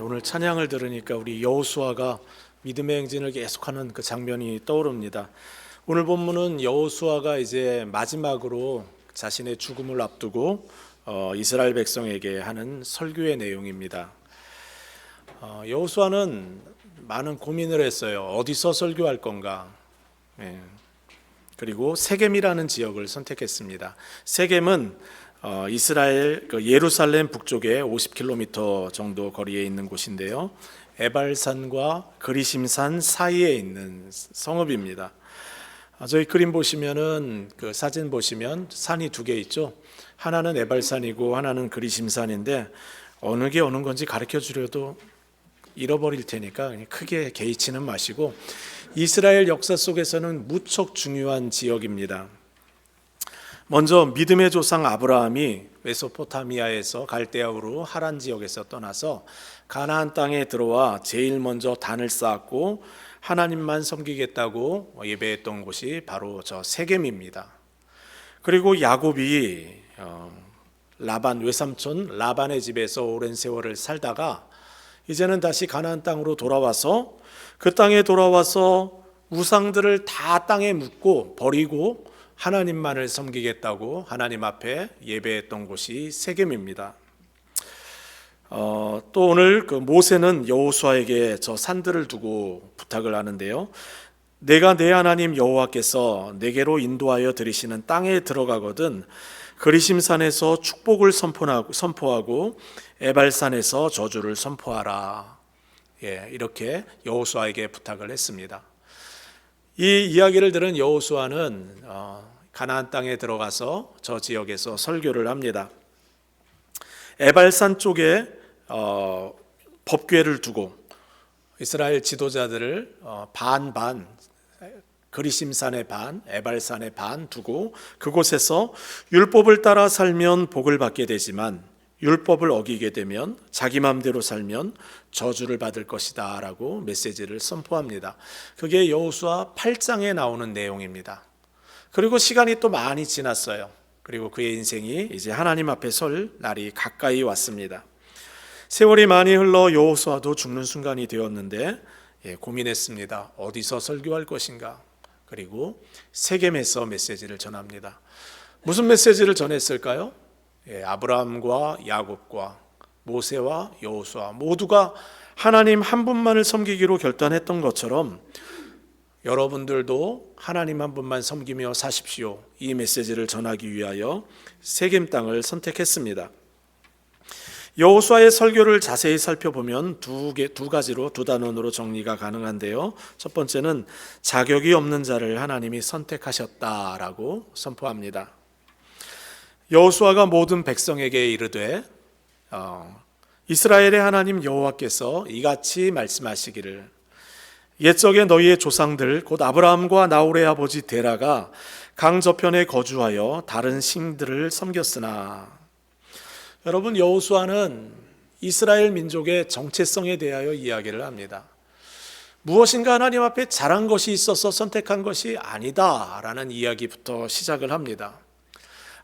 오늘 찬양을 들으니까 우리 여호수아가 믿음의 행진을 계속하는 그 장면이 떠오릅니다. 오늘 본문은 여호수아가 이제 마지막으로 자신의 죽음을 앞두고 이스라엘 백성에게 하는 설교의 내용입니다. 여호수아는 많은 고민을 했어요. 어디서 설교할 건가? 그리고 세겜이라는 지역을 선택했습니다. 세겜은 이스라엘 예루살렘 북쪽에 50km 정도 거리에 있는 곳인데요. 에발산과 그리심산 사이에 있는 성읍입니다. 저희 그림 보시면은 그 사진 보시면 산이 두 개 있죠. 하나는 에발산이고 하나는 그리심산인데 어느 게 어느 건지 가르쳐 주려도 잃어버릴 테니까 크게 개의치는 마시고, 이스라엘 역사 속에서는 무척 중요한 지역입니다. 먼저 믿음의 조상 아브라함이 메소포타미아에서 갈대아우로 하란 지역에서 떠나서 가나안 땅에 들어와 제일 먼저 단을 쌓았고 하나님만 섬기겠다고 예배했던 곳이 바로 저 세겜입니다. 그리고 야곱이 라반 외삼촌 라반의 집에서 오랜 세월을 살다가 이제는 다시 가나안 땅으로 돌아와서 그 땅에 돌아와서 우상들을 다 땅에 묻고 버리고 하나님만을 섬기겠다고 하나님 앞에 예배했던 곳이 세겜입니다. 또 오늘 그 모세는 여호수아에게 저 산들을 두고 부탁을 하는데요. 내가 내 하나님 여호와께서 내게로 인도하여 들이시는 땅에 들어가거든 그리심산에서 축복을 선포하고 에발산에서 저주를 선포하라. 이렇게 여호수아에게 부탁을 했습니다. 이 이야기를 들은 여호수아는 가나안 땅에 들어가서 저 지역에서 설교를 합니다. 에발산 쪽에 법궤를 두고 이스라엘 지도자들을 반반, 그리심산의 반, 에발산의 반 두고 그곳에서 율법을 따라 살면 복을 받게 되지만 율법을 어기게 되면 자기 마음대로 살면 저주를 받을 것이다 라고 메시지를 선포합니다. 그게 여호수아 8장에 나오는 내용입니다. 그리고 시간이 또 많이 지났어요. 그리고 그의 인생이 이제 하나님 앞에 설 날이 가까이 왔습니다. 세월이 많이 흘러 여호수아도 죽는 순간이 되었는데 고민했습니다. 어디서 설교할 것인가? 그리고 세겜에서 메시지를 전합니다. 무슨 메시지를 전했을까요? 아브라함과 야곱과 모세와 여호수아 모두가 하나님 한 분만을 섬기기로 결단했던 것처럼 여러분들도 하나님 한 분만 섬기며 사십시오. 이 메시지를 전하기 위하여 세겜 땅을 선택했습니다. 여호수아의 설교를 자세히 살펴보면 두 가지로 두 단원으로 정리가 가능한데요. 첫 번째는 자격이 없는 자를 하나님이 선택하셨다라고 선포합니다. 여호수아가 모든 백성에게 이르되 이스라엘의 하나님 여호와께서 이같이 말씀하시기를 옛적에 너희의 조상들 곧 아브라함과 나홀의 아버지 데라가 강 저편에 거주하여 다른 신들을 섬겼으나. 여러분, 여호수아는 이스라엘 민족의 정체성에 대하여 이야기를 합니다. 무엇인가 하나님 앞에 잘한 것이 있어서 선택한 것이 아니다라는 이야기부터 시작을 합니다.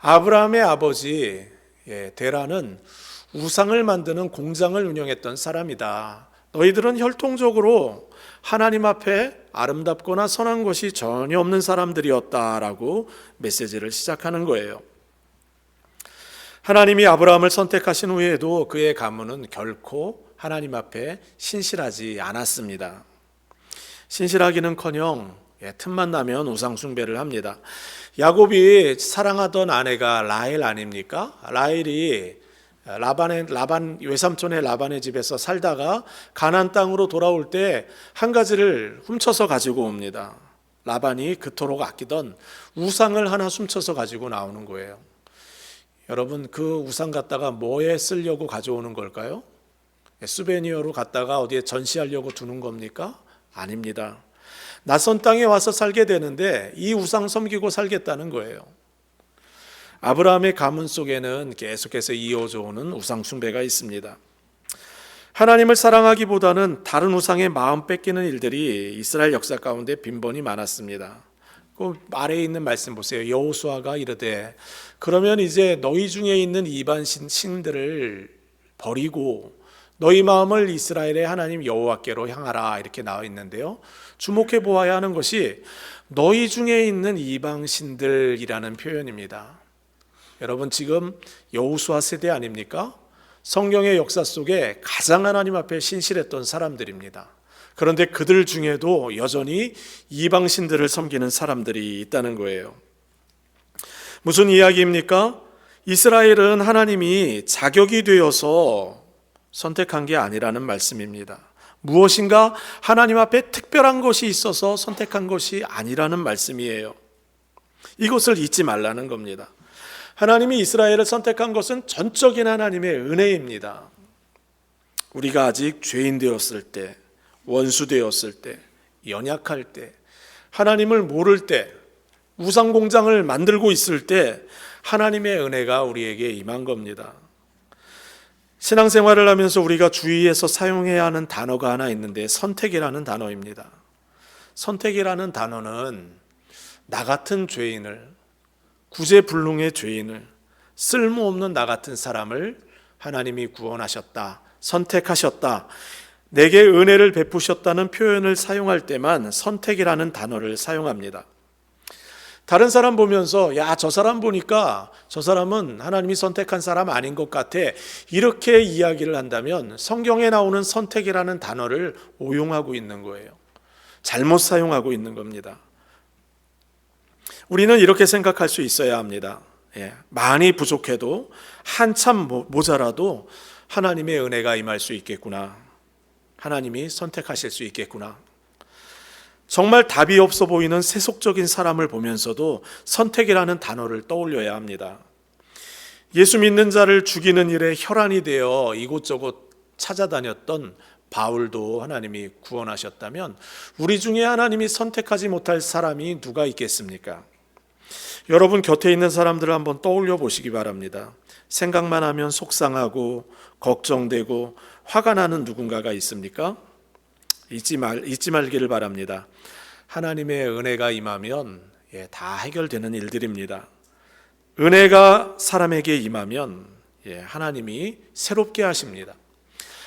아브라함의 아버지 데라는 우상을 만드는 공장을 운영했던 사람이다. 너희들은 혈통적으로 하나님 앞에 아름답거나 선한 것이 전혀 없는 사람들이었다라고 메시지를 시작하는 거예요. 하나님이 아브라함을 선택하신 후에도 그의 가문은 결코 하나님 앞에 신실하지 않았습니다. 신실하기는커녕 틈만 나면 우상 숭배를 합니다. 야곱이 사랑하던 아내가 라헬 아닙니까? 라헬이 라반 외삼촌의 라반의 집에서 살다가 가나안 땅으로 돌아올 때 한 가지를 훔쳐서 가지고 옵니다. 라반이 그토록 아끼던 우상을 하나 훔쳐서 가지고 나오는 거예요. 여러분, 그 우상 갖다가 뭐에 쓰려고 가져오는 걸까요? 수베니어로 갖다가 어디에 전시하려고 두는 겁니까? 아닙니다. 낯선 땅에 와서 살게 되는데 이 우상 섬기고 살겠다는 거예요. 아브라함의 가문 속에는 계속해서 이어져 오는 우상 숭배가 있습니다. 하나님을 사랑하기보다는 다른 우상의 마음 뺏기는 일들이 이스라엘 역사 가운데 빈번히 많았습니다. 그 아래에 있는 말씀 보세요. 여호수아가 이르되 그러면 이제 너희 중에 있는 이반 신들을 버리고 너희 마음을 이스라엘의 하나님 여호와께로 향하라 이렇게 나와 있는데요, 주목해 보아야 하는 것이 너희 중에 있는 이방신들이라는 표현입니다. 여러분, 지금 여호수아 세대 아닙니까? 성경의 역사 속에 가장 하나님 앞에 신실했던 사람들입니다. 그런데 그들 중에도 여전히 이방신들을 섬기는 사람들이 있다는 거예요. 무슨 이야기입니까? 이스라엘은 하나님이 자격이 되어서 선택한 게 아니라는 말씀입니다. 무엇인가 하나님 앞에 특별한 것이 있어서 선택한 것이 아니라는 말씀이에요. 이것을 잊지 말라는 겁니다. 하나님이 이스라엘을 선택한 것은 전적인 하나님의 은혜입니다. 우리가 아직 죄인 되었을 때, 원수 되었을 때, 연약할 때, 하나님을 모를 때, 우상 공장을 만들고 있을 때 하나님의 은혜가 우리에게 임한 겁니다. 신앙생활을 하면서 우리가 주위에서 사용해야 하는 단어가 하나 있는데 선택이라는 단어입니다. 선택이라는 단어는 나 같은 죄인을, 구제불능의 죄인을, 쓸모없는 나 같은 사람을 하나님이 구원하셨다, 선택하셨다, 내게 은혜를 베푸셨다는 표현을 사용할 때만 선택이라는 단어를 사용합니다. 다른 사람 보면서 야, 저 사람 보니까 저 사람은 하나님이 선택한 사람 아닌 것 같아, 이렇게 이야기를 한다면 성경에 나오는 선택이라는 단어를 오용하고 있는 거예요. 잘못 사용하고 있는 겁니다. 우리는 이렇게 생각할 수 있어야 합니다. 많이 부족해도, 한참 모자라도 하나님의 은혜가 임할 수 있겠구나, 하나님이 선택하실 수 있겠구나. 정말 답이 없어 보이는 세속적인 사람을 보면서도 선택이라는 단어를 떠올려야 합니다. 예수 믿는 자를 죽이는 일에 혈안이 되어 이곳저곳 찾아다녔던 바울도 하나님이 구원하셨다면 우리 중에 하나님이 선택하지 못할 사람이 누가 있겠습니까? 여러분 곁에 있는 사람들을 한번 떠올려 보시기 바랍니다. 생각만 하면 속상하고 걱정되고 화가 나는 누군가가 있습니까? 잊지 말기를 바랍니다. 하나님의 은혜가 임하면 다 해결되는 일들입니다. 은혜가 사람에게 임하면 하나님이 새롭게 하십니다.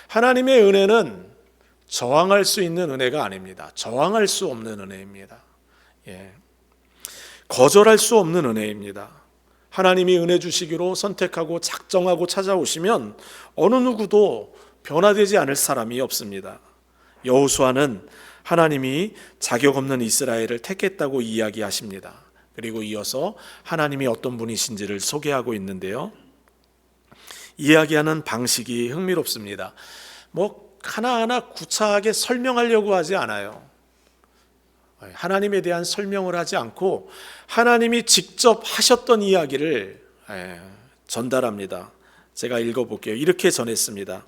하나님의 은혜는 저항할 수 있는 은혜가 아닙니다. 저항할 수 없는 은혜입니다. 거절할 수 없는 은혜입니다. 하나님이 은혜 주시기로 선택하고 작정하고 찾아오시면 어느 누구도 변화되지 않을 사람이 없습니다. 여호수아는 하나님이 자격 없는 이스라엘을 택했다고 이야기하십니다. 그리고 이어서 하나님이 어떤 분이신지를 소개하고 있는데요, 이야기하는 방식이 흥미롭습니다. 하나하나 구차하게 설명하려고 하지 않아요. 하나님에 대한 설명을 하지 않고 하나님이 직접 하셨던 이야기를 전달합니다. 제가 읽어볼게요. 이렇게 전했습니다.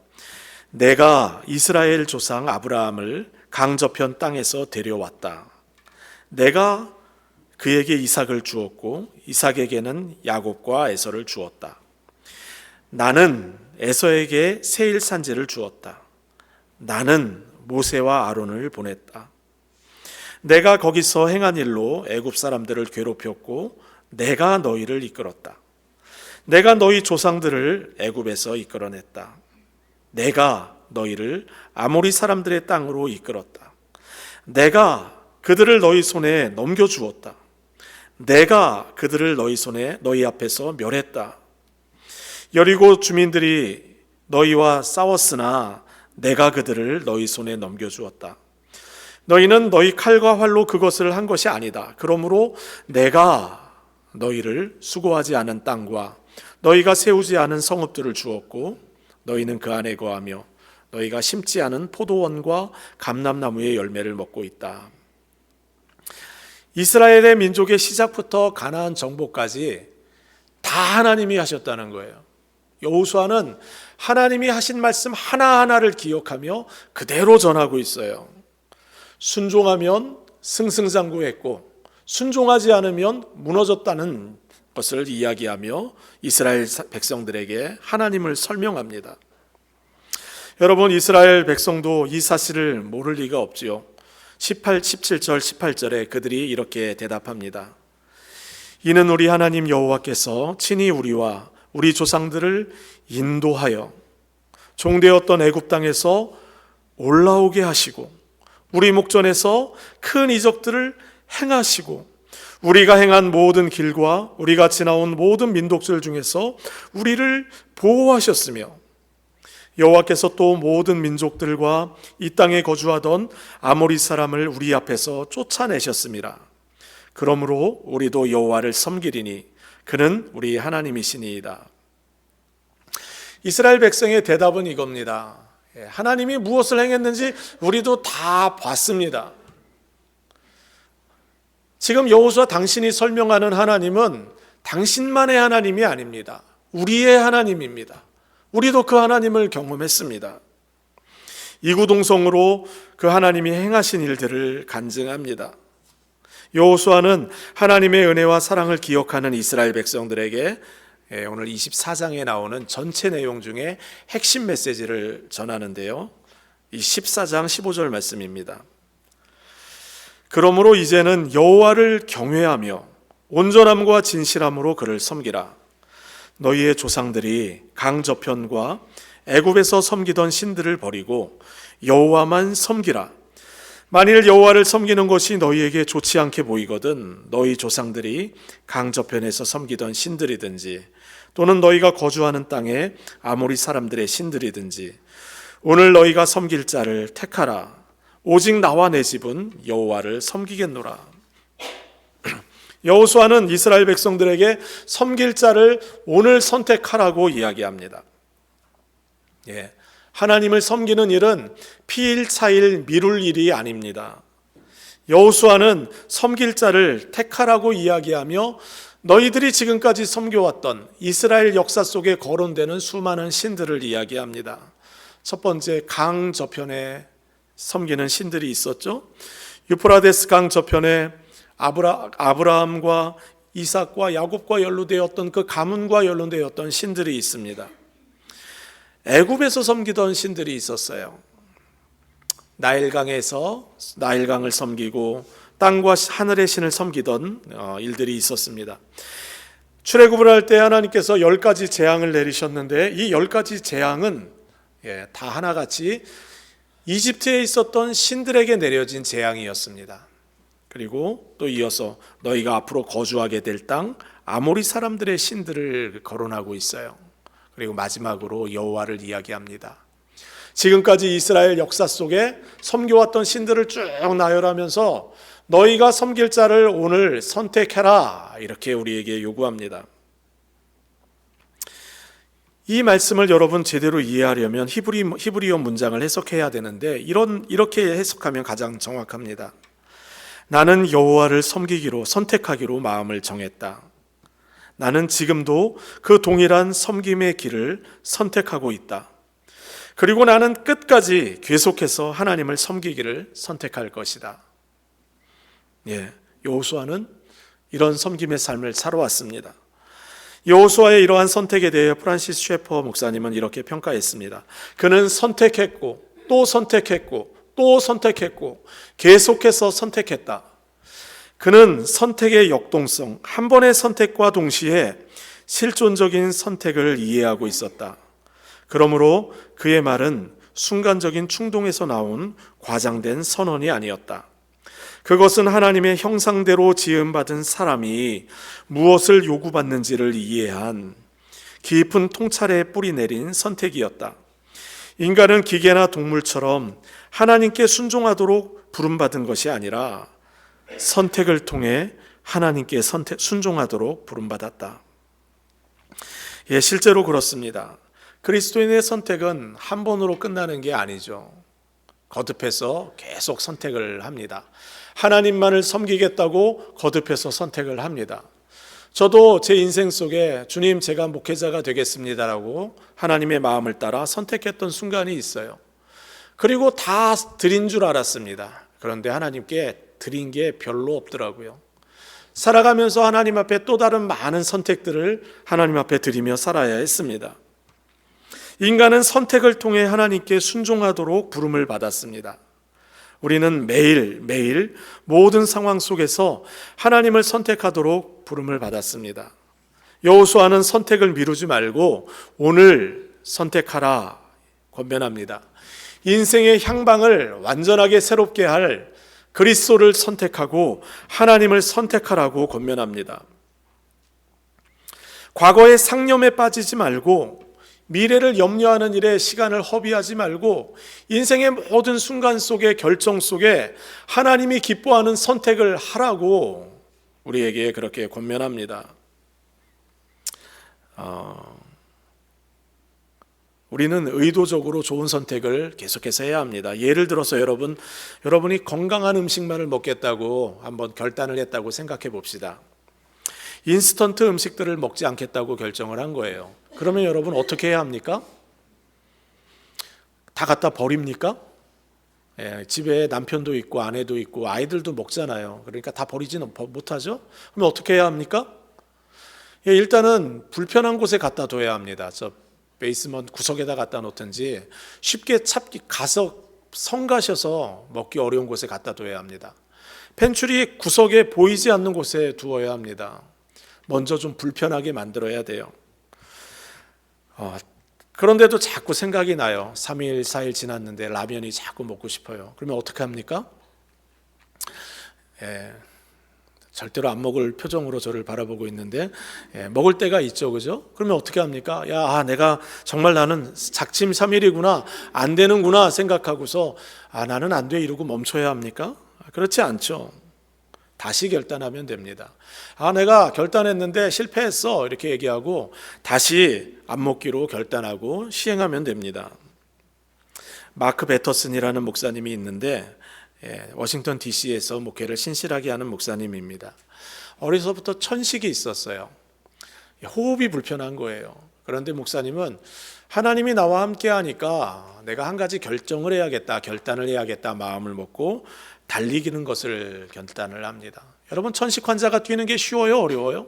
내가 이스라엘 조상 아브라함을 강저편 땅에서 데려왔다. 내가 그에게 이삭을 주었고 이삭에게는 야곱과 에서를 주었다. 나는 에서에게 세일 산지를 주었다. 나는 모세와 아론을 보냈다. 내가 거기서 행한 일로 애굽 사람들을 괴롭혔고 내가 너희를 이끌었다. 내가 너희 조상들을 애굽에서 이끌어냈다. 내가 너희를 아모리 사람들의 땅으로 이끌었다. 내가 그들을 너희 손에 넘겨주었다. 내가 그들을 너희 앞에서 멸했다. 여리고 주민들이 너희와 싸웠으나 내가 그들을 너희 손에 넘겨주었다. 너희는 너희 칼과 활로 그것을 한 것이 아니다. 그러므로 내가 너희를 수고하지 않은 땅과 너희가 세우지 않은 성읍들을 주었고 너희는 그 안에 거하며 너희가 심지 않은 포도원과 감람나무의 열매를 먹고 있다. 이스라엘의 민족의 시작부터 가나안 정복까지 다 하나님이 하셨다는 거예요. 여호수아는 하나님이 하신 말씀 하나하나를 기억하며 그대로 전하고 있어요. 순종하면 승승장구했고 순종하지 않으면 무너졌다는 것을 이야기하며 이스라엘 백성들에게 하나님을 설명합니다. 여러분, 이스라엘 백성도 이 사실을 모를 리가 없지요. 17절 18절에 그들이 이렇게 대답합니다. 이는 우리 하나님 여호와께서 친히 우리와 우리 조상들을 인도하여 종되었던 애굽 땅에서 올라오게 하시고 우리 목전에서 큰 이적들을 행하시고 우리가 행한 모든 길과 우리가 지나온 모든 민족들 중에서 우리를 보호하셨으며 여호와께서 또 모든 민족들과 이 땅에 거주하던 아모리 사람을 우리 앞에서 쫓아내셨습니다. 그러므로 우리도 여호와를 섬기리니 그는 우리 하나님이시니이다. 이스라엘 백성의 대답은 이겁니다. 하나님이 무엇을 행했는지 우리도 다 봤습니다. 지금 여호수아 당신이 설명하는 하나님은 당신만의 하나님이 아닙니다. 우리의 하나님입니다. 우리도 그 하나님을 경험했습니다. 이구동성으로 그 하나님이 행하신 일들을 간증합니다. 여호수아는 하나님의 은혜와 사랑을 기억하는 이스라엘 백성들에게 오늘 24장에 나오는 전체 내용 중에 핵심 메시지를 전하는데요. 이 14장 15절 말씀입니다. 그러므로 이제는 여호와를 경외하며 온전함과 진실함으로 그를 섬기라. 너희의 조상들이 강 저편과 애굽에서 섬기던 신들을 버리고 여호와만 섬기라. 만일 여호와를 섬기는 것이 너희에게 좋지 않게 보이거든 너희 조상들이 강 저편에서 섬기던 신들이든지 또는 너희가 거주하는 땅에 아모리 사람들의 신들이든지 오늘 너희가 섬길 자를 택하라. 오직 나와 내 집은 여호와를 섬기겠노라. 여호수아는 이스라엘 백성들에게 섬길 자를 오늘 선택하라고 이야기합니다. 하나님을 섬기는 일은 피일차일 미룰 일이 아닙니다. 여호수아는 섬길 자를 택하라고 이야기하며 너희들이 지금까지 섬겨왔던 이스라엘 역사 속에 거론되는 수많은 신들을 이야기합니다. 첫 번째, 강 저편에 섬기는 신들이 있었죠. 유프라데스 강 저편에 아브라함과 이삭과 야곱과 연루되었던 그 가문과 연루되었던 신들이 있습니다. 애굽에서 섬기던 신들이 있었어요. 나일강에서 나일강을 섬기고 땅과 하늘의 신을 섬기던 일들이 있었습니다. 출애굽을 할 때 하나님께서 10가지 재앙을 내리셨는데 이 10가지 재앙은 다 하나같이 이집트에 있었던 신들에게 내려진 재앙이었습니다. 그리고 또 이어서 너희가 앞으로 거주하게 될 땅 아모리 사람들의 신들을 거론하고 있어요. 그리고 마지막으로 여호와를 이야기합니다. 지금까지 이스라엘 역사 속에 섬겨왔던 신들을 쭉 나열하면서 너희가 섬길 자를 오늘 선택해라 이렇게 우리에게 요구합니다. 이 말씀을 여러분 제대로 이해하려면 히브리어 문장을 해석해야 되는데 이렇게 해석하면 가장 정확합니다. 나는 여호와를 섬기기로 선택하기로 마음을 정했다. 나는 지금도 그 동일한 섬김의 길을 선택하고 있다. 그리고 나는 끝까지 계속해서 하나님을 섬기기를 선택할 것이다. 여호수아는 이런 섬김의 삶을 살아왔습니다. 여호수아의 이러한 선택에 대해 프란시스 셰퍼 목사님은 이렇게 평가했습니다. 그는 선택했고 또 선택했고 또 선택했고 계속해서 선택했다. 그는 선택의 역동성, 한 번의 선택과 동시에 실존적인 선택을 이해하고 있었다. 그러므로 그의 말은 순간적인 충동에서 나온 과장된 선언이 아니었다. 그것은 하나님의 형상대로 지음받은 사람이 무엇을 요구받는지를 이해한 깊은 통찰에 뿌리 내린 선택이었다. 인간은 기계나 동물처럼 하나님께 순종하도록 부름받은 것이 아니라 선택을 통해 하나님께 순종하도록 부름받았다. 실제로 그렇습니다. 그리스도인의 선택은 한 번으로 끝나는 게 아니죠. 거듭해서 계속 선택을 합니다. 하나님만을 섬기겠다고 거듭해서 선택을 합니다. 저도 제 인생 속에 주님 제가 목회자가 되겠습니다라고 하나님의 마음을 따라 선택했던 순간이 있어요. 그리고 다 드린 줄 알았습니다. 그런데 하나님께 드린 게 별로 없더라고요. 살아가면서 하나님 앞에 또 다른 많은 선택들을 하나님 앞에 드리며 살아야 했습니다. 인간은 선택을 통해 하나님께 순종하도록 부름을 받았습니다. 우리는 매일 모든 상황 속에서 하나님을 선택하도록 부름을 받았습니다. 여호수아는 선택을 미루지 말고 오늘 선택하라고 권면합니다. 인생의 향방을 완전하게 새롭게 할 그리스도를 선택하고 하나님을 선택하라고 권면합니다. 과거의 상념에 빠지지 말고 미래를 염려하는 일에 시간을 허비하지 말고 인생의 모든 순간 속에 결정 속에 하나님이 기뻐하는 선택을 하라고 우리에게 그렇게 권면합니다. 우리는 의도적으로 좋은 선택을 계속해서 해야 합니다. 예를 들어서 여러분이 건강한 음식만을 먹겠다고 한번 결단을 했다고 생각해 봅시다. 인스턴트 음식들을 먹지 않겠다고 결정을 한 거예요. 그러면 여러분 어떻게 해야 합니까? 다 갖다 버립니까? 집에 남편도 있고 아내도 있고 아이들도 먹잖아요. 그러니까 다 버리지는 못하죠. 그럼 어떻게 해야 합니까? 일단은 불편한 곳에 갖다 둬야 합니다. 저 베이스먼트 구석에다 갖다 놓든지 쉽게 가서 성가셔서 먹기 어려운 곳에 갖다 둬야 합니다. 펜츄리 구석에 보이지 않는 곳에 두어야 합니다. 먼저 좀 불편하게 만들어야 돼요. 그런데도 자꾸 생각이 나요. 3일, 4일 지났는데 라면이 자꾸 먹고 싶어요. 그러면 어떻게 합니까? 절대로 안 먹을 표정으로 저를 바라보고 있는데 먹을 때가 있죠, 그죠? 그러면 어떻게 합니까? 내가 정말 나는 작심삼일이구나, 안 되는구나 생각하고서 나는 안 돼 이러고 멈춰야 합니까? 그렇지 않죠. 다시 결단하면 됩니다. 내가 결단했는데 실패했어 이렇게 얘기하고 다시 안 먹기로 결단하고 시행하면 됩니다. 마크 배터슨이라는 목사님이 있는데 워싱턴 DC에서 목회를 신실하게 하는 목사님입니다. 어려서부터 천식이 있었어요. 호흡이 불편한 거예요. 그런데 목사님은 하나님이 나와 함께 하니까 내가 한 가지 결단을 해야겠다 마음을 먹고 달리기는 것을 결단을 합니다. 여러분, 천식 환자가 뛰는 게 쉬워요, 어려워요?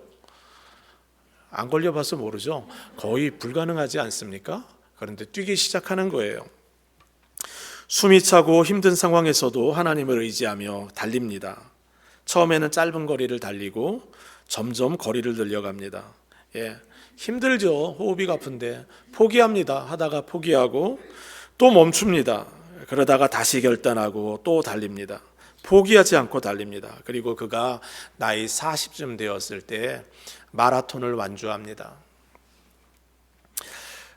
안 걸려봐서 모르죠. 거의 불가능하지 않습니까? 그런데 뛰기 시작하는 거예요. 숨이 차고 힘든 상황에서도 하나님을 의지하며 달립니다. 처음에는 짧은 거리를 달리고 점점 거리를 늘려갑니다. 힘들죠. 호흡이 가쁜데 포기합니다. 하다가 포기하고 또 멈춥니다. 그러다가 다시 결단하고 또 달립니다. 포기하지 않고 달립니다. 그리고 그가 나이 40쯤 되었을 때 마라톤을 완주합니다.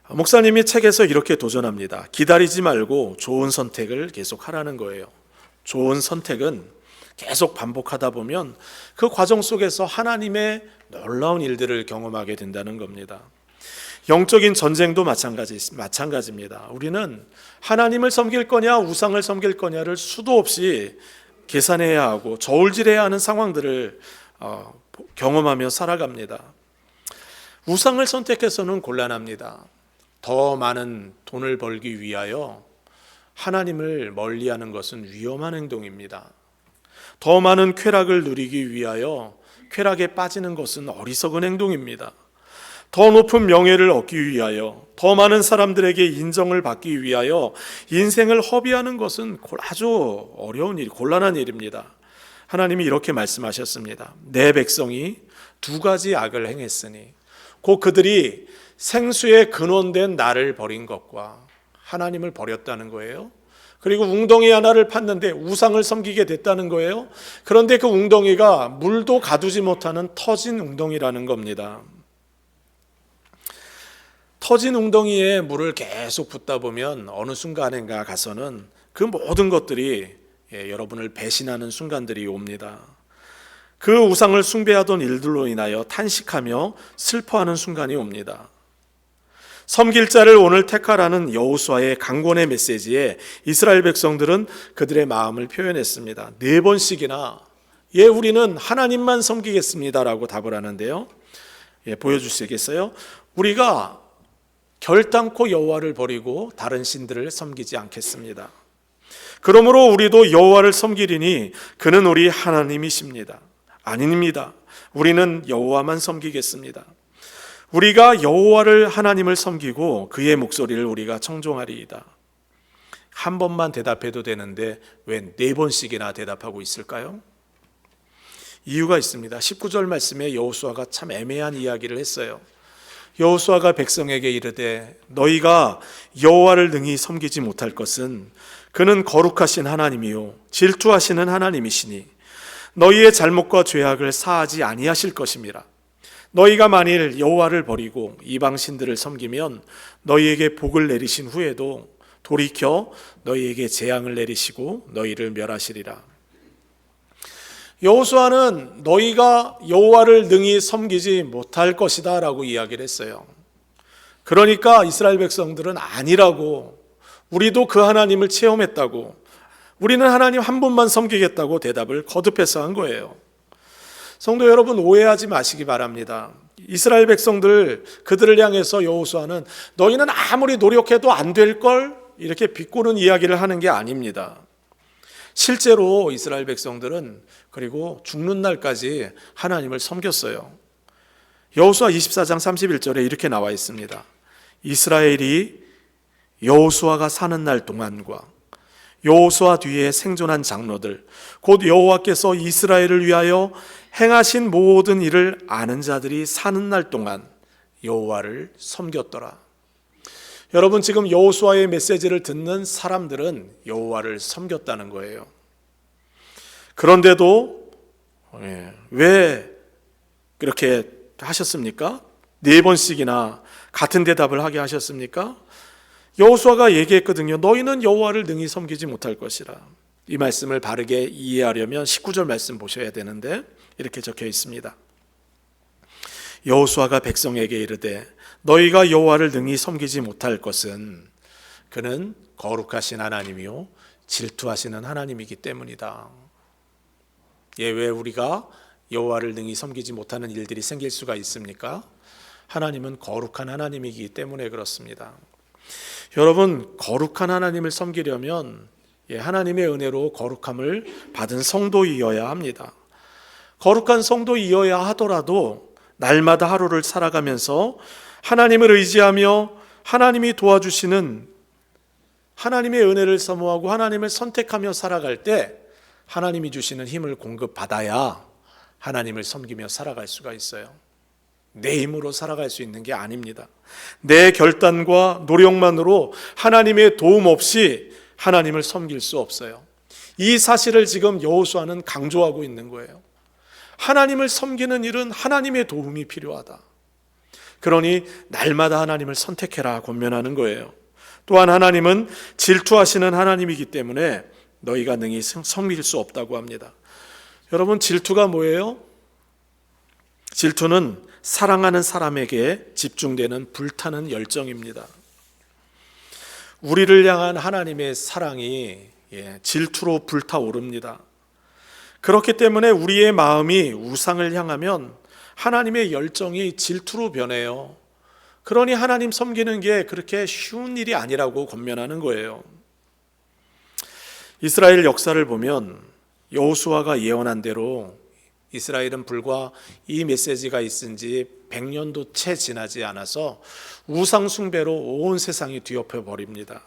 목사님이 책에서 이렇게 도전합니다. 기다리지 말고 좋은 선택을 계속 하라는 거예요. 좋은 선택은 계속 반복하다 보면 그 과정 속에서 하나님의 놀라운 일들을 경험하게 된다는 겁니다. 영적인 전쟁도 마찬가지입니다. 우리는 하나님을 섬길 거냐 우상을 섬길 거냐를 수도 없이 계산해야 하고 저울질해야 하는 상황들을 경험하며 살아갑니다. 우상을 선택해서는 곤란합니다. 더 많은 돈을 벌기 위하여 하나님을 멀리하는 것은 위험한 행동입니다. 더 많은 쾌락을 누리기 위하여 쾌락에 빠지는 것은 어리석은 행동입니다. 더 높은 명예를 얻기 위하여 더 많은 사람들에게 인정을 받기 위하여 인생을 허비하는 것은 아주 어려운 일, 곤란한 일입니다. 하나님이 이렇게 말씀하셨습니다. 내 백성이 두 가지 악을 행했으니 곧 그들이 생수의 근원된 나를 버린 것과 하나님을 버렸다는 거예요. 그리고 웅덩이 하나를 팠는데 우상을 섬기게 됐다는 거예요. 그런데 그 웅덩이가 물도 가두지 못하는 터진 웅덩이라는 겁니다. 터진 웅덩이에 물을 계속 붓다 보면 어느 순간인가 가서는 그 모든 것들이 여러분을 배신하는 순간들이 옵니다. 그 우상을 숭배하던 일들로 인하여 탄식하며 슬퍼하는 순간이 옵니다. 섬길 자를 오늘 택하라는 여호수아의 강권의 메시지에 이스라엘 백성들은 그들의 마음을 표현했습니다. 4번씩이나 우리는 하나님만 섬기겠습니다라고 답을 하는데요. 보여주시겠어요? 우리가 결단코 여호와를 버리고 다른 신들을 섬기지 않겠습니다. 그러므로 우리도 여호와를 섬기리니 그는 우리 하나님이십니다. 아닙니다. 우리는 여호와만 섬기겠습니다. 우리가 여호와를 하나님을 섬기고 그의 목소리를 우리가 청종하리이다. 한 번만 대답해도 되는데 왜 4번씩이나 대답하고 있을까요? 이유가 있습니다. 19절 말씀에 여호수아가 참 애매한 이야기를 했어요. 여호수아가 백성에게 이르되 너희가 여호와를 능히 섬기지 못할 것은 그는 거룩하신 하나님이요 질투하시는 하나님이시니 너희의 잘못과 죄악을 사하지 아니하실 것임이라. 너희가 만일 여호와를 버리고 이방 신들을 섬기면 너희에게 복을 내리신 후에도 돌이켜 너희에게 재앙을 내리시고 너희를 멸하시리라. 여호수아는 너희가 여호와를 능히 섬기지 못할 것이다 라고 이야기를 했어요. 그러니까 이스라엘 백성들은 아니라고, 우리도 그 하나님을 체험했다고, 우리는 하나님 한 분만 섬기겠다고 대답을 거듭해서 한 거예요. 성도 여러분, 오해하지 마시기 바랍니다. 이스라엘 백성들, 그들을 향해서 여호수아는 너희는 아무리 노력해도 안 될 걸 이렇게 비꼬는 이야기를 하는 게 아닙니다. 실제로 이스라엘 백성들은 그리고 죽는 날까지 하나님을 섬겼어요. 여호수아 24장 31절에 이렇게 나와 있습니다. 이스라엘이 여호수아가 사는 날 동안과 여호수아 뒤에 생존한 장로들 곧 여호와께서 이스라엘을 위하여 행하신 모든 일을 아는 자들이 사는 날 동안 여호와를 섬겼더라. 여러분, 지금 여호수아의 메시지를 듣는 사람들은 여호와를 섬겼다는 거예요. 그런데도 왜 그렇게 하셨습니까? 4번씩이나 같은 대답을 하게 하셨습니까? 여호수아가 얘기했거든요. 너희는 여호와를 능히 섬기지 못할 것이라. 이 말씀을 바르게 이해하려면 19절 말씀 보셔야 되는데 이렇게 적혀 있습니다. 여호수아가 백성에게 이르되 너희가 여호와를 능히 섬기지 못할 것은 그는 거룩하신 하나님이요 질투하시는 하나님이기 때문이다. 왜 우리가 여호와를 능히 섬기지 못하는 일들이 생길 수가 있습니까? 하나님은 거룩한 하나님이기 때문에 그렇습니다. 여러분, 거룩한 하나님을 섬기려면 하나님의 은혜로 거룩함을 받은 성도이어야 합니다. 거룩한 성도이어야 하더라도 날마다 하루를 살아가면서 하나님을 의지하며 하나님이 도와주시는 하나님의 은혜를 사모하고 하나님을 선택하며 살아갈 때 하나님이 주시는 힘을 공급받아야 하나님을 섬기며 살아갈 수가 있어요. 내 힘으로 살아갈 수 있는 게 아닙니다. 내 결단과 노력만으로 하나님의 도움 없이 하나님을 섬길 수 없어요. 이 사실을 지금 여호수아는 강조하고 있는 거예요. 하나님을 섬기는 일은 하나님의 도움이 필요하다. 그러니 날마다 하나님을 선택해라 권면하는 거예요. 또한 하나님은 질투하시는 하나님이기 때문에 너희가 능히 섬길 수 없다고 합니다. 여러분, 질투가 뭐예요? 질투는 사랑하는 사람에게 집중되는 불타는 열정입니다. 우리를 향한 하나님의 사랑이 질투로 불타오릅니다. 그렇기 때문에 우리의 마음이 우상을 향하면 하나님의 열정이 질투로 변해요. 그러니 하나님 섬기는 게 그렇게 쉬운 일이 아니라고 권면하는 거예요. 이스라엘 역사를 보면 여호수아가 예언한 대로 이스라엘은 불과 이 메시지가 있은 지 100년도 채 지나지 않아서 우상 숭배로 온 세상이 뒤엎여 버립니다.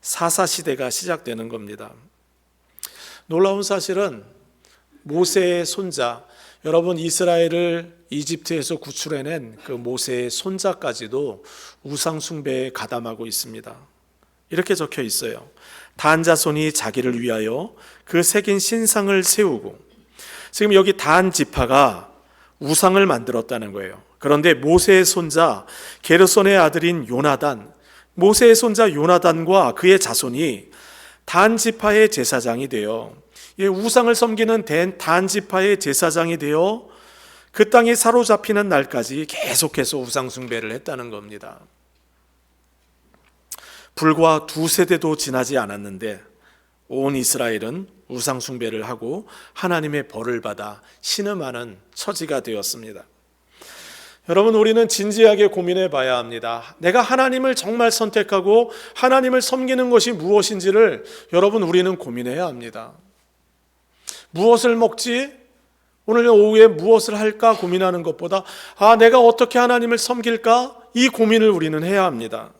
사사시대가 시작되는 겁니다. 놀라운 사실은 모세의 손자, 여러분, 이스라엘을 이집트에서 구출해낸 그 모세의 손자까지도 우상 숭배에 가담하고 있습니다. 이렇게 적혀 있어요. 단 자손이 자기를 위하여 그 새긴 신상을 세우고, 지금 여기 단 지파가 우상을 만들었다는 거예요. 그런데 모세의 손자 게르손의 아들인 요나단, 모세의 손자 요나단과 그의 자손이 단 지파의 제사장이 되어 우상을 섬기는 단 지파의 제사장이 되어 그 땅이 사로잡히는 날까지 계속해서 우상 숭배를 했다는 겁니다. 불과 2세대도 지나지 않았는데 온 이스라엘은 우상 숭배를 하고 하나님의 벌을 받아 신음하는 처지가 되었습니다. 여러분, 우리는 진지하게 고민해 봐야 합니다. 내가 하나님을 정말 선택하고 하나님을 섬기는 것이 무엇인지를 여러분, 우리는 고민해야 합니다. 무엇을 먹지? 오늘 오후에 무엇을 할까 고민하는 것보다 내가 어떻게 하나님을 섬길까? 이 고민을 우리는 해야 합니다.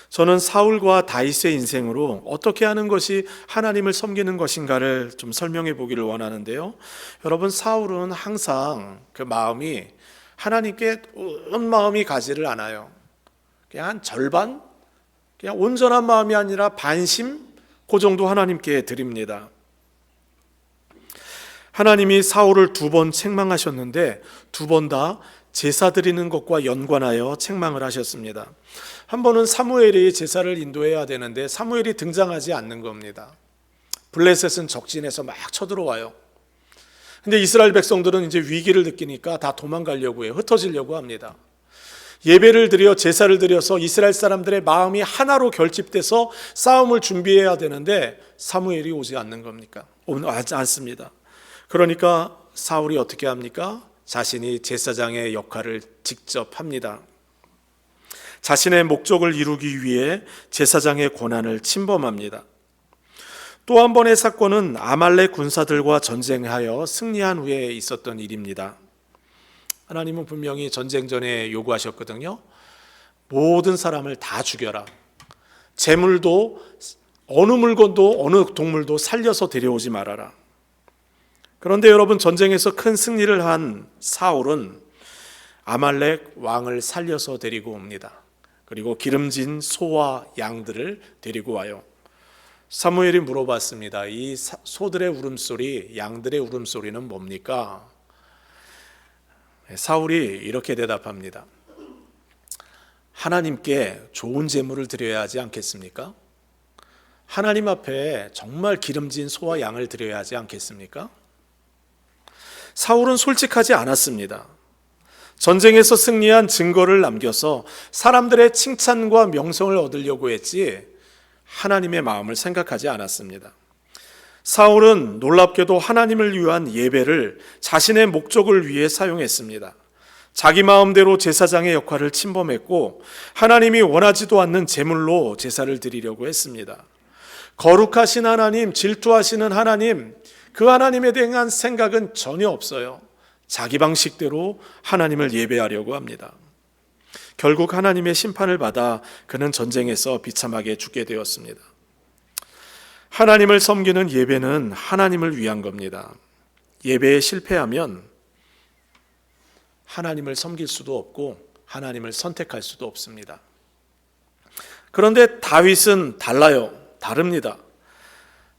저는 사울과 다윗의 인생으로 어떻게 하는 것이 하나님을 섬기는 것인가를 좀 설명해 보기를 원하는데요. 여러분, 사울은 항상 그 마음이 하나님께 온 마음이 가지를 않아요. 그냥 한 절반, 그냥 온전한 마음이 아니라 반심, 그 정도 하나님께 드립니다. 하나님이 사울을 2번 책망하셨는데 2번 다 제사 드리는 것과 연관하여 책망을 하셨습니다. 한 번은 사무엘이 제사를 인도해야 되는데 사무엘이 등장하지 않는 겁니다. 블레셋은 적진에서 막 쳐들어와요. 근데 이스라엘 백성들은 이제 위기를 느끼니까 다 도망가려고 해요. 흩어지려고 합니다. 예배를 드려 제사를 드려서 이스라엘 사람들의 마음이 하나로 결집돼서 싸움을 준비해야 되는데 사무엘이 오지 않는 겁니까? 오지 않습니다. 그러니까 사울이 어떻게 합니까? 자신이 제사장의 역할을 직접 합니다. 자신의 목적을 이루기 위해 제사장의 권한을 침범합니다. 또 한 번의 사건은 아말렉 군사들과 전쟁하여 승리한 후에 있었던 일입니다. 하나님은 분명히 전쟁 전에 요구하셨거든요. 모든 사람을 다 죽여라. 재물도 어느 물건도 어느 동물도 살려서 데려오지 말아라. 그런데 여러분, 전쟁에서 큰 승리를 한 사울은 아말렉 왕을 살려서 데리고 옵니다. 그리고 기름진 소와 양들을 데리고 와요. 사무엘이 물어봤습니다. 이 소들의 울음소리, 양들의 울음소리는 뭡니까? 사울이 이렇게 대답합니다. 하나님께 좋은 제물을 드려야 하지 않겠습니까? 하나님 앞에 정말 기름진 소와 양을 드려야 하지 않겠습니까? 사울은 솔직하지 않았습니다. 전쟁에서 승리한 증거를 남겨서 사람들의 칭찬과 명성을 얻으려고 했지 하나님의 마음을 생각하지 않았습니다. 사울은 놀랍게도 하나님을 위한 예배를 자신의 목적을 위해 사용했습니다. 자기 마음대로 제사장의 역할을 침범했고 하나님이 원하지도 않는 제물로 제사를 드리려고 했습니다. 거룩하신 하나님, 질투하시는 하나님, 그 하나님에 대한 생각은 전혀 없어요. 자기 방식대로 하나님을 예배하려고 합니다. 결국 하나님의 심판을 받아 그는 전쟁에서 비참하게 죽게 되었습니다. 하나님을 섬기는 예배는 하나님을 위한 겁니다. 예배에 실패하면 하나님을 섬길 수도 없고 하나님을 선택할 수도 없습니다. 그런데 다윗은 다릅니다.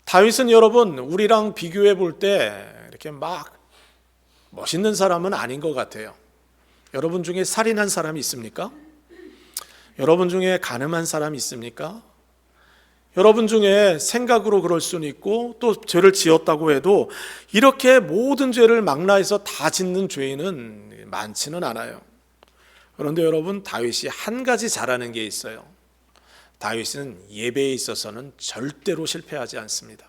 다윗은 여러분, 우리랑 비교해 볼 때 이렇게 막 멋있는 사람은 아닌 것 같아요. 여러분 중에 살인한 사람이 있습니까? 여러분 중에 간음한 사람이 있습니까? 여러분 중에 생각으로 그럴 수는 있고 또 죄를 지었다고 해도 이렇게 모든 죄를 망라해서 다 짓는 죄인은 많지는 않아요. 그런데 여러분, 다윗이 한 가지 잘하는 게 있어요. 다윗은 예배에 있어서는 절대로 실패하지 않습니다.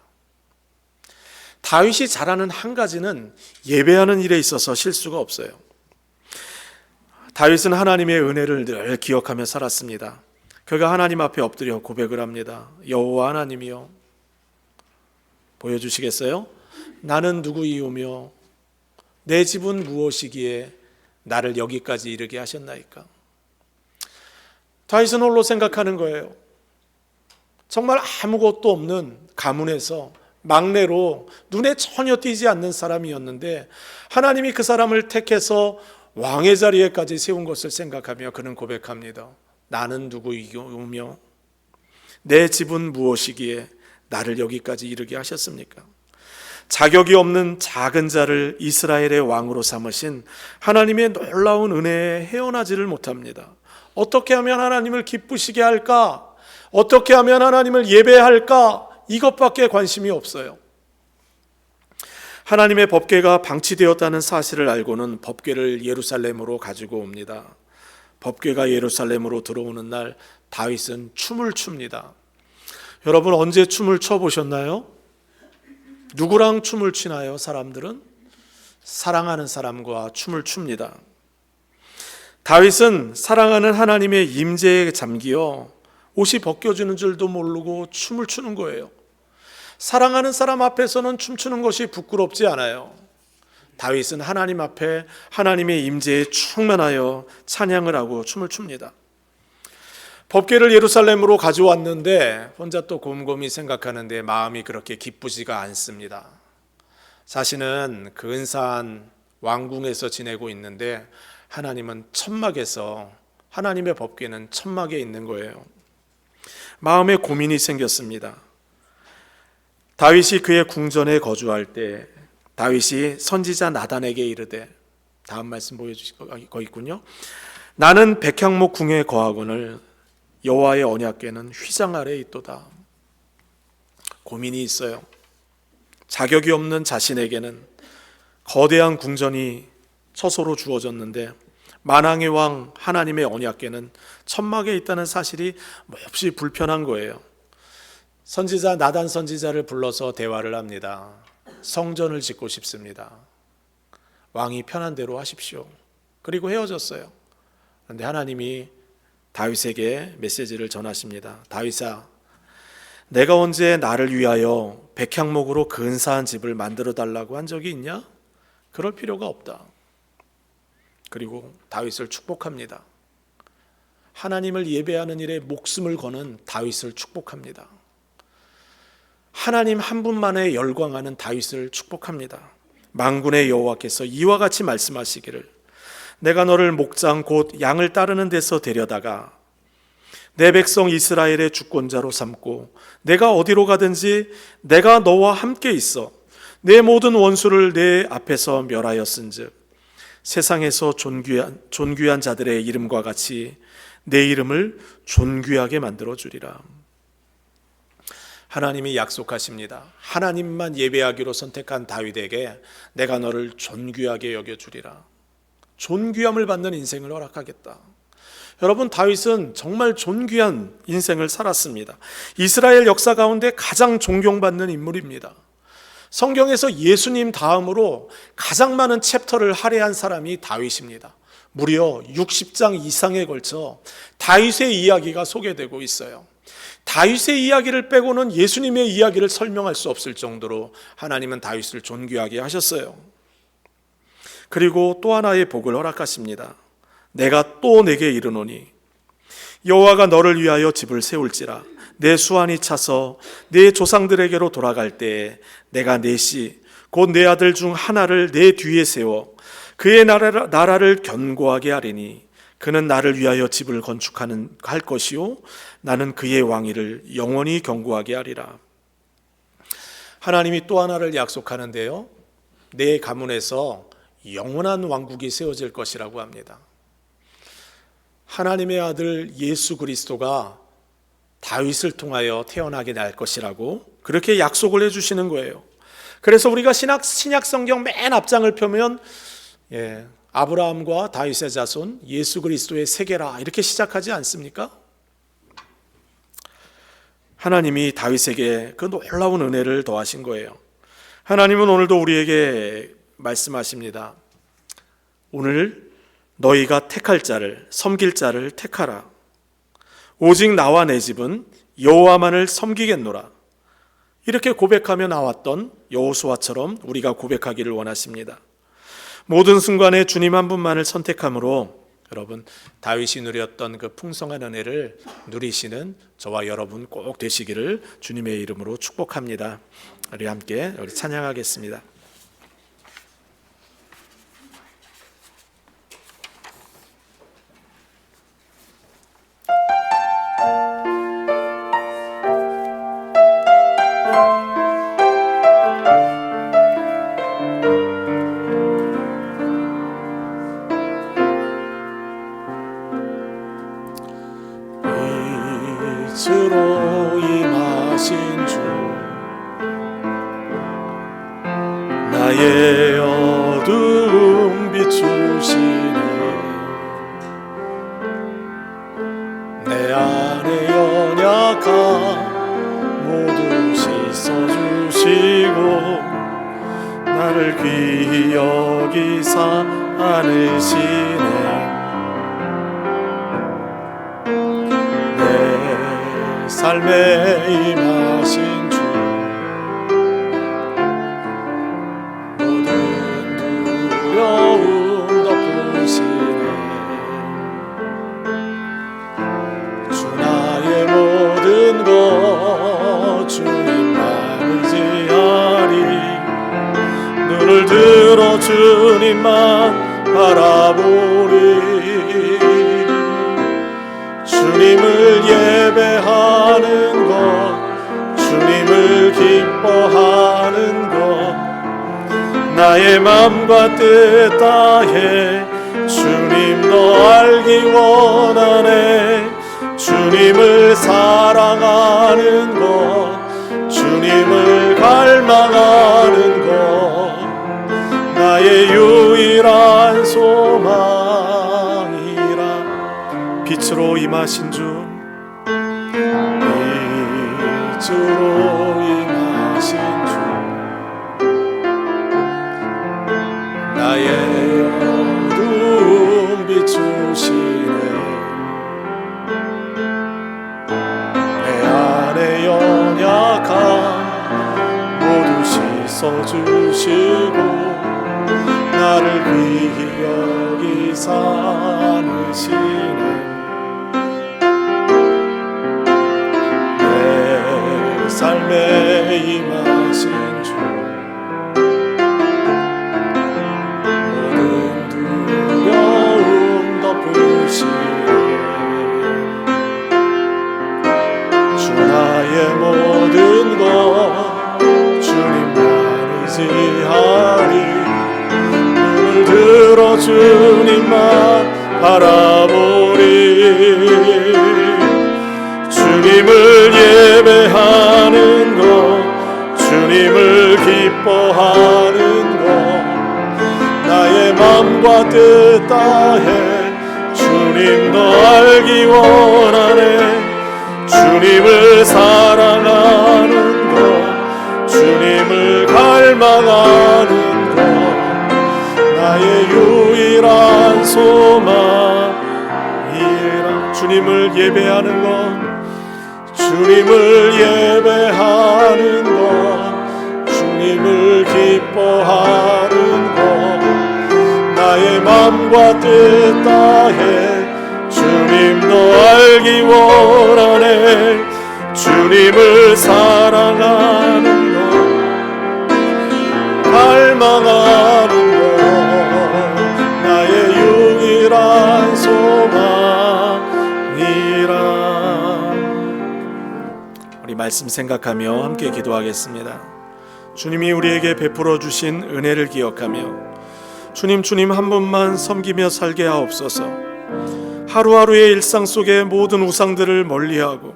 다윗이 잘하는 한 가지는 예배하는 일에 있어서 실수가 없어요. 다윗은 하나님의 은혜를 늘 기억하며 살았습니다. 그가 하나님 앞에 엎드려 고백을 합니다. 여호와 하나님이여, 보여주시겠어요? 나는 누구이오며 내 집은 무엇이기에 나를 여기까지 이르게 하셨나이까? 다윗은 홀로 생각하는 거예요. 정말 아무것도 없는 가문에서 막내로 눈에 전혀 띄지 않는 사람이었는데 하나님이 그 사람을 택해서 왕의 자리에까지 세운 것을 생각하며 그는 고백합니다. 나는 누구이오며 내 집은 무엇이기에 나를 여기까지 이르게 하셨습니까? 자격이 없는 작은 자를 이스라엘의 왕으로 삼으신 하나님의 놀라운 은혜에 헤어나지를 못합니다. 어떻게 하면 하나님을 기쁘시게 할까? 어떻게 하면 하나님을 예배할까? 이것밖에 관심이 없어요. 하나님의 법궤가 방치되었다는 사실을 알고는 법궤를 예루살렘으로 가지고 옵니다. 법궤가 예루살렘으로 들어오는 날 다윗은 춤을 춥니다. 여러분, 언제 춤을 춰보셨나요? 누구랑 춤을 추나요? 사람들은 사랑하는 사람과 춤을 춥니다. 다윗은 사랑하는 하나님의 임재에 잠기어 옷이 벗겨지는 줄도 모르고 춤을 추는 거예요. 사랑하는 사람 앞에서는 춤추는 것이 부끄럽지 않아요. 다윗은 하나님 앞에 하나님의 임재에 충만하여 찬양을 하고 춤을 춥니다. 법궤를 예루살렘으로 가져왔는데 혼자 또 곰곰이 생각하는데 마음이 그렇게 기쁘지가 않습니다. 자신은 근사한 왕궁에서 지내고 있는데 하나님은 천막에서, 하나님의 법궤는 천막에 있는 거예요. 마음에 고민이 생겼습니다. 다윗이 그의 궁전에 거주할 때 다윗이 선지자 나단에게 이르되, 다음 말씀 보여주시고 있군요. 나는 백향목 궁에 거하거늘 여호와의 언약궤는 휘장 아래에 있도다. 고민이 있어요. 자격이 없는 자신에게는 거대한 궁전이 처소로 주어졌는데 만왕의 왕 하나님의 언약궤는 천막에 있다는 사실이 몹시 불편한 거예요. 선지자 나단 선지자를 불러서 대화를 합니다. 성전을 짓고 싶습니다. 왕이 편한 대로 하십시오. 그리고 헤어졌어요. 그런데 하나님이 다윗에게 메시지를 전하십니다. 다윗아, 내가 언제 나를 위하여 백향목으로 근사한 집을 만들어 달라고 한 적이 있냐? 그럴 필요가 없다. 그리고 다윗을 축복합니다. 하나님을 예배하는 일에 목숨을 거는 다윗을 축복합니다. 하나님 한 분만에 열광하는 다윗을 축복합니다. 만군의 여호와께서 이와 같이 말씀하시기를, 내가 너를 목장 곧 양을 따르는 데서 데려다가 내 백성 이스라엘의 주권자로 삼고 내가 어디로 가든지 내가 너와 함께 있어 내 모든 원수를 내 앞에서 멸하였은즉 세상에서 존귀한 자들의 이름과 같이 내 이름을 존귀하게 만들어 주리라. 하나님이 약속하십니다. 하나님만 예배하기로 선택한 다윗에게 내가 너를 존귀하게 여겨주리라. 존귀함을 받는 인생을 허락하겠다. 여러분, 다윗은 정말 존귀한 인생을 살았습니다. 이스라엘 역사 가운데 가장 존경받는 인물입니다. 성경에서 예수님 다음으로 가장 많은 챕터를 할애한 사람이 다윗입니다. 무려 60장 이상에 걸쳐 다윗의 이야기가 소개되고 있어요. 다윗의 이야기를 빼고는 예수님의 이야기를 설명할 수 없을 정도로 하나님은 다윗을 존귀하게 하셨어요. 그리고 또 하나의 복을 허락하십니다. 내가 또 내게 이르노니 여호와가 너를 위하여 집을 세울지라. 내 수완이 차서 내 조상들에게로 돌아갈 때에 내가 내 씨 곧 내 아들 중 하나를 내 뒤에 세워 그의 나라를 견고하게 하리니 그는 나를 위하여 집을 건축할 것이요 나는 그의 왕위를 영원히 견고하게 하리라. 하나님이 또 하나를 약속하는데요, 내 가문에서 영원한 왕국이 세워질 것이라고 합니다. 하나님의 아들 예수 그리스도가 다윗을 통하여 태어나게 될 것이라고 그렇게 약속을 해주시는 거예요. 그래서 우리가 신약 성경 맨 앞장을 펴면 아브라함과 다윗의 자손 예수 그리스도의 세계라 이렇게 시작하지 않습니까? 하나님이 다윗에게 그 놀라운 은혜를 더하신 거예요. 하나님은 오늘도 우리에게 말씀하십니다. 오늘 너희가 택할 자를, 섬길 자를 택하라. 오직 나와 내 집은 여호와만을 섬기겠노라. 이렇게 고백하며 나왔던 여호수아처럼 우리가 고백하기를 원하십니다. 모든 순간에 주님 한 분만을 선택함으로 여러분, 다윗이 누렸던 그 풍성한 은혜를 누리시는 저와 여러분 꼭 되시기를 주님의 이름으로 축복합니다. 우리 함께 찬양하겠습니다. 빛으로 임하신 주 나의 어두움 비추시네. 내 안에 연약함 모두 씻어주시고 나를 귀히 여기사 안으시네. 삶에 임하신 주 모든 두려움 덮으시네. 주 나의 모든 것 주님만 의지하리. 눈을 들어 주님만 바라보리. 주님을 예배하는 것, 주님을 기뻐하는 것, 나의 맘과 뜻 다해 주님도 알기 원하네. 주님을 사랑하는 것, 주님을 갈망하는 것, 나의 유일한 소망이라. 빛으로 임하신 주, 빛으로 임하신 주, 나의 어두움 비추시네. 내 안에 연약함 모두 씻어주시고, 나를 귀히 여기 사느시네. 내 삶에 임하신 주, 모든 두려움 덮으시네. 주 나의 모든 것 주님만 의지하리. 들어 주님만 바라보리. 주님을 예배하는 것, 주님을 기뻐하는 것, 나의 맘과 뜻 다해 주님도 알기 원하네. 주님을 사랑하는 것, 주님을 갈망하는 것, 나의 유일한 소망이라. 주님을 예배하는 것, 주님을 예배하는 것, 주님을 기뻐하는 것, 나의 맘과 뜻 다해 주님도 알기 원하네. 주님을 사랑하는 것, 갈망하는 유일한 소망이라. 우리 말씀 생각하며 함께 기도하겠습니다. 주님이 우리에게 베풀어 주신 은혜를 기억하며 주님 한 분만 섬기며 살게 하옵소서. 하루하루의 일상 속에 모든 우상들을 멀리하고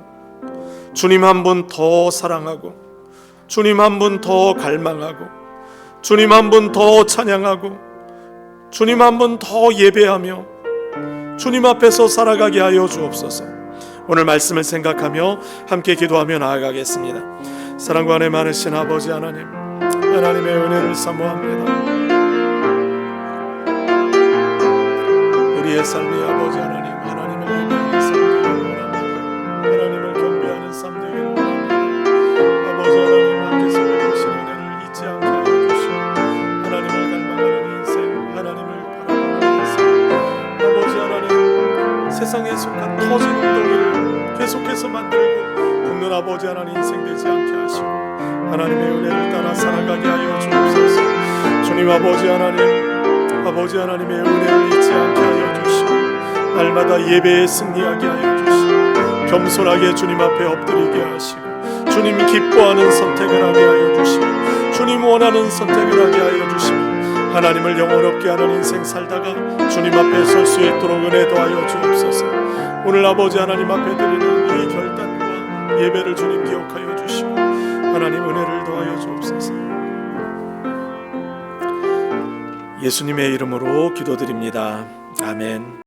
주님 한 분 더 사랑하고 주님 한 분 더 갈망하고 주님 한 분 더 찬양하고 주님 한 번 더 예배하며 주님 앞에서 살아가게 하여 주옵소서. 오늘 말씀을 생각하며 함께 기도하며 나아가겠습니다. 사랑과 은혜 많으신 아버지 하나님, 하나님의 은혜를 사모합니다. 우리의 삶이 아버지 하나님, 하나님을 예배하는 삶 되기를 원합니다. 하나님을 경배하는 삶 되기를 원합니다. 아버지 하나님, 함께서 베푸신 은혜를 잊지 않게 하여 주시고 하나님을 갈망하는 인생, 하나님을 바라보는 인생, 아버지 하나님, 세상에 속한 터진 웅덩이를 계속해서 만들고 붓는 아버지 하나님 인생 되지 않게 하시고 하나님의 은혜를 따라 살아가게 하여 주옵소서. 주님 아버지 하나님, 아버지 하나님의 은혜를 잊지 않게 하여 주시고 날마다 예배에 승리하게 하여 주시고 겸손하게 주님 앞에 엎드리게 하시고 주님 기뻐하는 선택을 하게 하여 주시고 주님 원하는 선택을 하게 하여 주시고 하나님을 영원롭게 하는 인생 살다가 주님 앞에 설 수 있도록 은혜 더하여 주옵소서. 오늘 아버지 하나님 앞에 드리는 이 결단과 예배를 주님 기억하여 주시고 하나님 은혜를 더하여 주옵소서. 예수님의 이름으로 기도드립니다. 아멘.